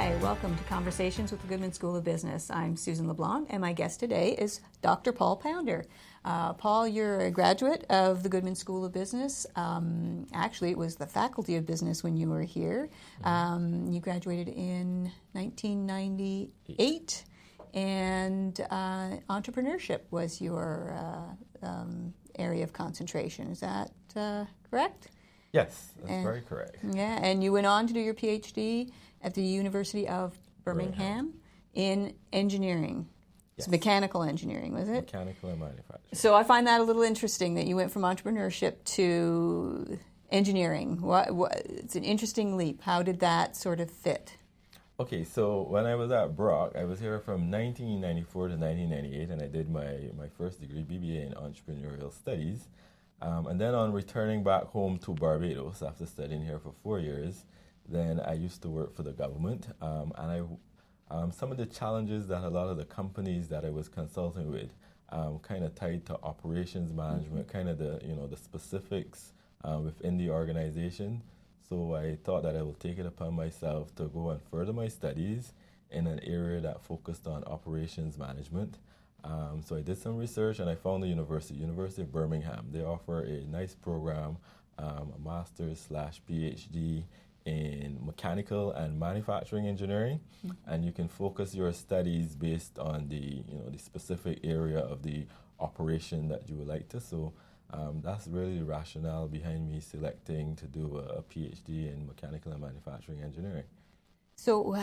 Hi, welcome to Conversations with the Goodman School of Business. I'm Susan LeBlanc, and my guest today is Dr. Paul Pounder. Paul, you're a graduate of the Goodman School of Business. Actually, it was the Faculty of Business when you were here. You graduated in 1998, and entrepreneurship was your area of concentration. Is that correct? Yes, that's very correct. Yeah, and you went on to do your PhD at the University of Birmingham in engineering. Yes. It's mechanical engineering, was it? Mechanical and manufacturing. So I find that a little interesting that you went from entrepreneurship to engineering. It's an interesting leap. How did that sort of fit? Okay, so when I was at Brock, I was here from 1994 to 1998, and I did my first degree, BBA in Entrepreneurial Studies. And then on returning back home to Barbados after studying here for 4 years, then I used to work for the government. Some of the challenges that a lot of the companies that I was consulting with kind of tied to operations management, kind of the specifics within the organization. So I thought that I would take it upon myself to go and further my studies in an area that focused on operations management. So I did some research and I found the University of Birmingham. They offer a nice program, a master's/PhD in mechanical and manufacturing engineering, and you can focus your studies based on the specific area of the operation that you would like to. So that's really the rationale behind me selecting to do a PhD in mechanical and manufacturing engineering. So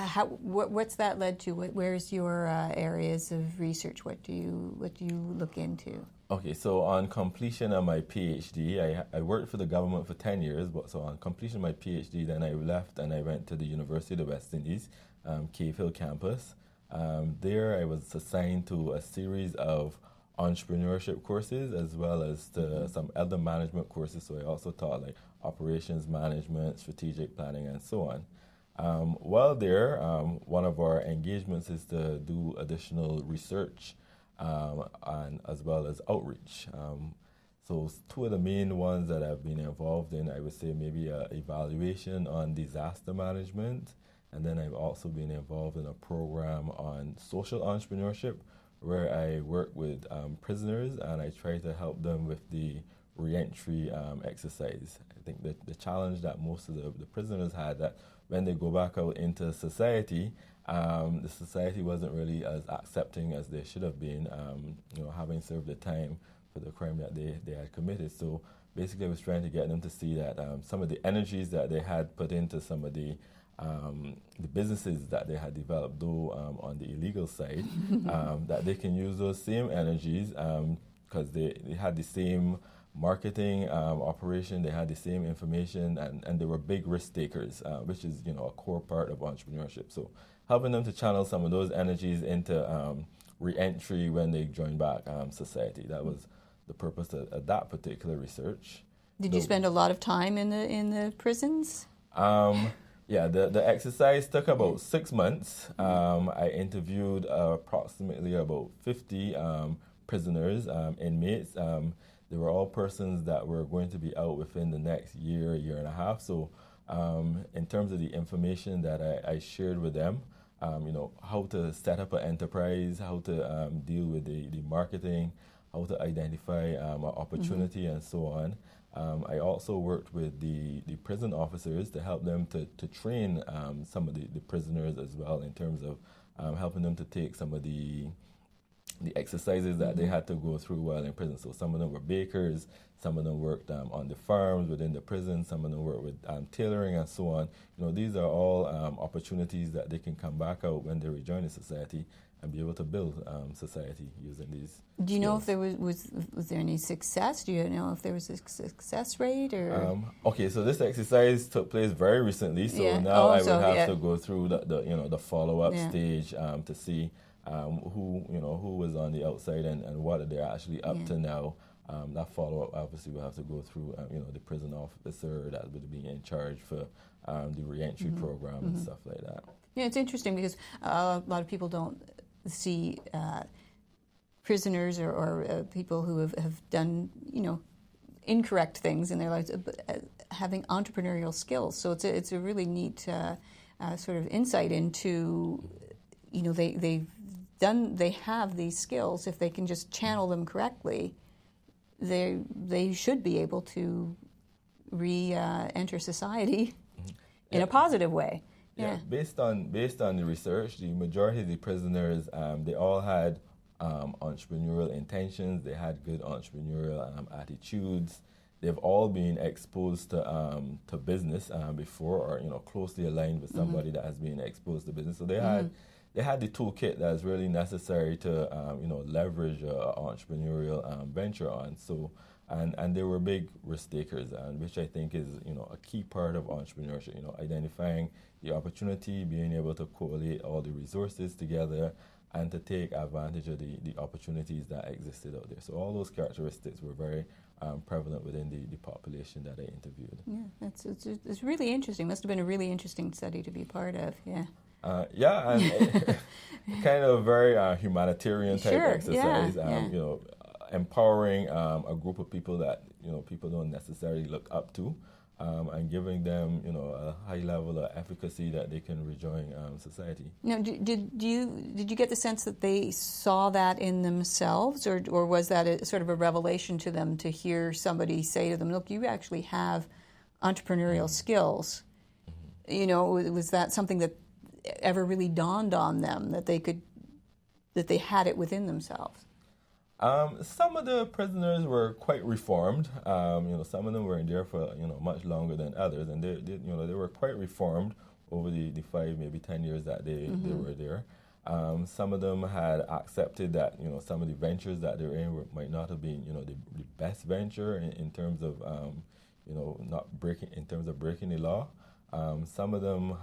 what's that led to? Where's your areas of research? What do you look into? Okay, so on completion of my PhD, I worked for the government for 10 years, but so on completion of my PhD, then I left and I went to the University of the West Indies, Cave Hill campus. There I was assigned to a series of entrepreneurship courses as well as to some other management courses. So I also taught like operations management, strategic planning, and so on. While there, one of our engagements is to do additional research and as well as outreach. So two of the main ones that I've been involved in, I would say maybe an evaluation on disaster management, and then I've also been involved in a program on social entrepreneurship where I work with prisoners and I try to help them with the reentry exercise. I think that the challenge that most of the prisoners had that when they go back out into society, the society wasn't really as accepting as they should have been, having served the time for the crime that they had committed. So basically I was trying to get them to see that some of the energies that they had put into some of the businesses that they had developed, though on the illegal side, that they can use those same energies because they had the same marketing operation, they had the same information, and they were big risk takers, which is a core part of entrepreneurship. So helping them to channel some of those energies into re-entry when they join back society. That was the purpose of that particular research. Did you spend a lot of time in the prisons? Yeah, the exercise took about 6 months. I interviewed approximately about 50 prisoners, inmates. They were all persons that were going to be out within the next year and a half. So in terms of the information that I shared with them, how to set up an enterprise, how to deal with the marketing, how to identify an opportunity and so on. I also worked with the prison officers to help them to train some of the prisoners as well in terms of helping them to take some of the exercises that they had to go through while in prison. So some of them were bakers, some of them worked on the farms within the prison, some of them worked with tailoring and so on. These are all opportunities that they can come back out when they rejoin the society and be able to build society using these. Do you know if there was there any success? Do you know if there was a success rate or? Okay, so this exercise took place very recently. So now I would have to go through the follow-up stage to see who was on the outside and what they're actually up to now. That follow-up obviously will have to go through the prison officer that would be in charge for the reentry program and stuff like that. Yeah, it's interesting because a lot of people don't see prisoners or people who have done incorrect things in their lives having entrepreneurial skills. So it's a really neat sort of insight into, they have these skills. If they can just channel them correctly, they should be able to enter society in a positive way. Yeah. Based on the research, the majority of the prisoners, they all had entrepreneurial intentions. They had good entrepreneurial attitudes. They've all been exposed to business before, or closely aligned with somebody that has been exposed to business. So they had the toolkit that's really necessary to leverage an entrepreneurial venture on. So and they were big risk takers, which I think is a key part of entrepreneurship. Identifying the opportunity, being able to collate all the resources together, and to take advantage of the opportunities that existed out there. So all those characteristics were very prevalent within the population that I interviewed. Yeah, it's really interesting. Must have been a really interesting study to be part of. Yeah. And kind of very humanitarian type exercise. Empowering a group of people that people don't necessarily look up to, and giving them a high level of efficacy that they can rejoin society. Now, did you get the sense that they saw that in themselves, or was that a sort of a revelation to them to hear somebody say to them, "Look, you actually have entrepreneurial skills"? Was that something that ever really dawned on them that they had it within themselves? Some of the prisoners were quite reformed. Some of them were in there for much longer than others, and they were quite reformed over the 5, maybe 10 years that they were there. Some of them had accepted that some of the ventures that they were in might not have been the best venture in terms of breaking the law. Some of them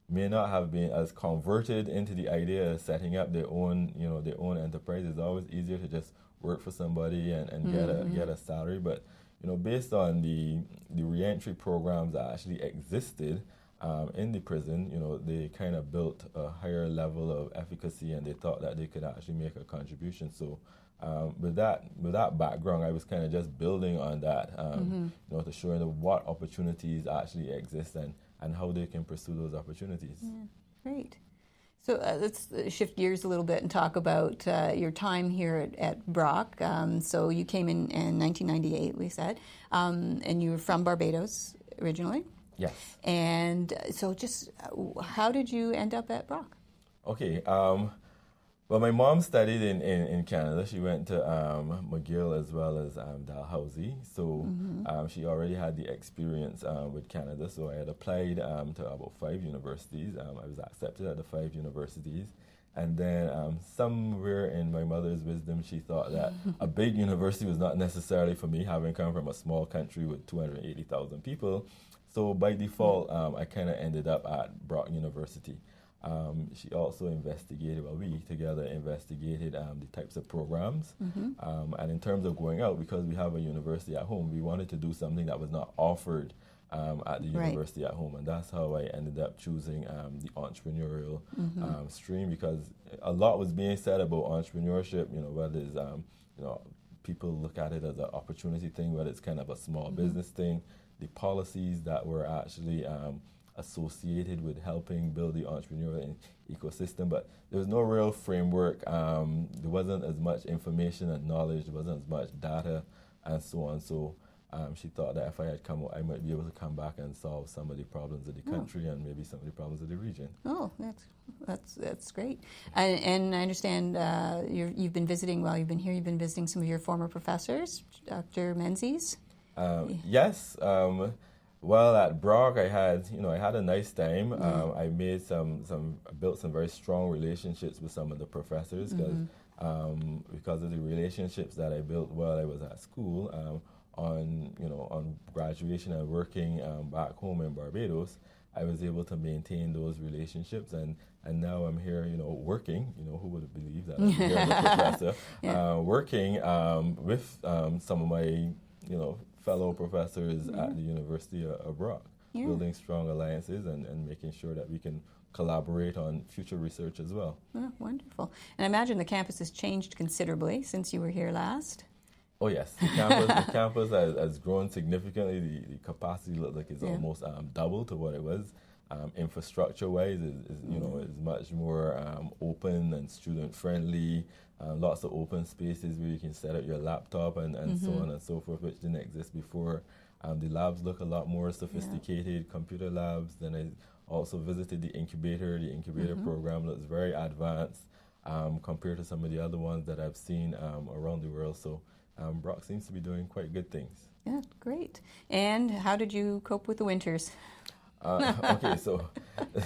may not have been as converted into the idea of setting up their own enterprise. It's always easier to just work for somebody and get a salary. But based on the reentry programs that actually existed in the prison, they kind of built a higher level of efficacy, and they thought that they could actually make a contribution. So with that background, I was kind of just building on that, to show them what opportunities actually exist and how they can pursue those opportunities. Yeah, great. So let's shift gears a little bit and talk about your time here at Brock. So you came in 1998, we said, and you were from Barbados originally. Yes. And so just how did you end up at Brock? Okay. Well, my mom studied in Canada. She went to McGill as well as Dalhousie. So she already had the experience with Canada. So I had applied to about 5 universities. I was accepted at the 5 universities. And then somewhere in my mother's wisdom, she thought that a big university was not necessarily for me, having come from a small country with 280,000 people. So by default, I kind of ended up at Brock University. She also investigated, we together investigated the types of programs. And in terms of going out, because we have a university at home, we wanted to do something that was not offered at the university at home. And that's how I ended up choosing the entrepreneurial stream, because a lot was being said about entrepreneurship, whether it's, people look at it as an opportunity thing, whether it's kind of a small business thing, the policies that were actually associated with helping build the entrepreneurial ecosystem, but there was no real framework. There wasn't as much information and knowledge. There wasn't as much data, and so on. So she thought that if I had come, I might be able to come back and solve some of the problems of the country and maybe some of the problems of the region. Oh, that's great. And I understand you've been visiting while you've been here. You've been visiting some of your former professors, Dr. Menzies. Yes. Well, at Brock, I had a nice time. I made built some very strong relationships with some of the professors, because of the relationships that I built while I was at school. On graduation and working back home in Barbados, I was able to maintain those relationships, and now I'm here, working. Who would have believed that I'm here as a professor, working with some of my, fellow professors at the University of Brock, building strong alliances and making sure that we can collaborate on future research as well. Oh, wonderful. And I imagine the campus has changed considerably since you were here last. Oh, yes. The campus has grown significantly. The capacity looks like it's almost double to what it was infrastructure-wise is much more open and student-friendly. Lots of open spaces where you can set up your laptop and so on and so forth, which didn't exist before. The labs look a lot more sophisticated, computer labs. Then I also visited the incubator. The incubator program looks very advanced compared to some of the other ones that I've seen around the world. So Brock seems to be doing quite good things. Yeah, great. And how did you cope with the winters? Okay, so the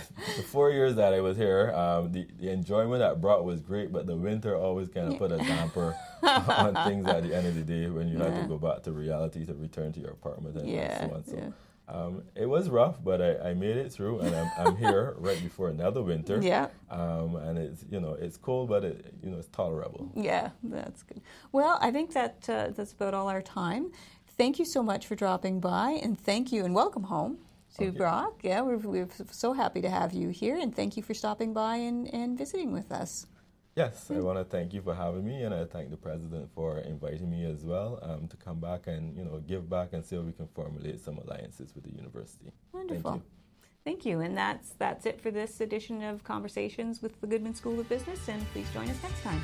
4 years that I was here, the enjoyment that brought was great, but the winter always kind of put a damper on things at the end of the day when you had to go back to reality to return to your apartment and so on. So it was rough, but I made it through, and I'm here right before another winter. Yeah. And it's cold, but it's tolerable. Yeah, that's good. Well, I think that's about all our time. Thank you so much for dropping by, and thank you and welcome home to Brock. Yeah, we're so happy to have you here, and thank you for stopping by and visiting with us. Yes, I want to thank you for having me, and I thank the president for inviting me as well to come back and give back and see how we can formulate some alliances with the university. Wonderful. Thank you. And that's it for this edition of Conversations with the Goodman School of Business, and please join us next time.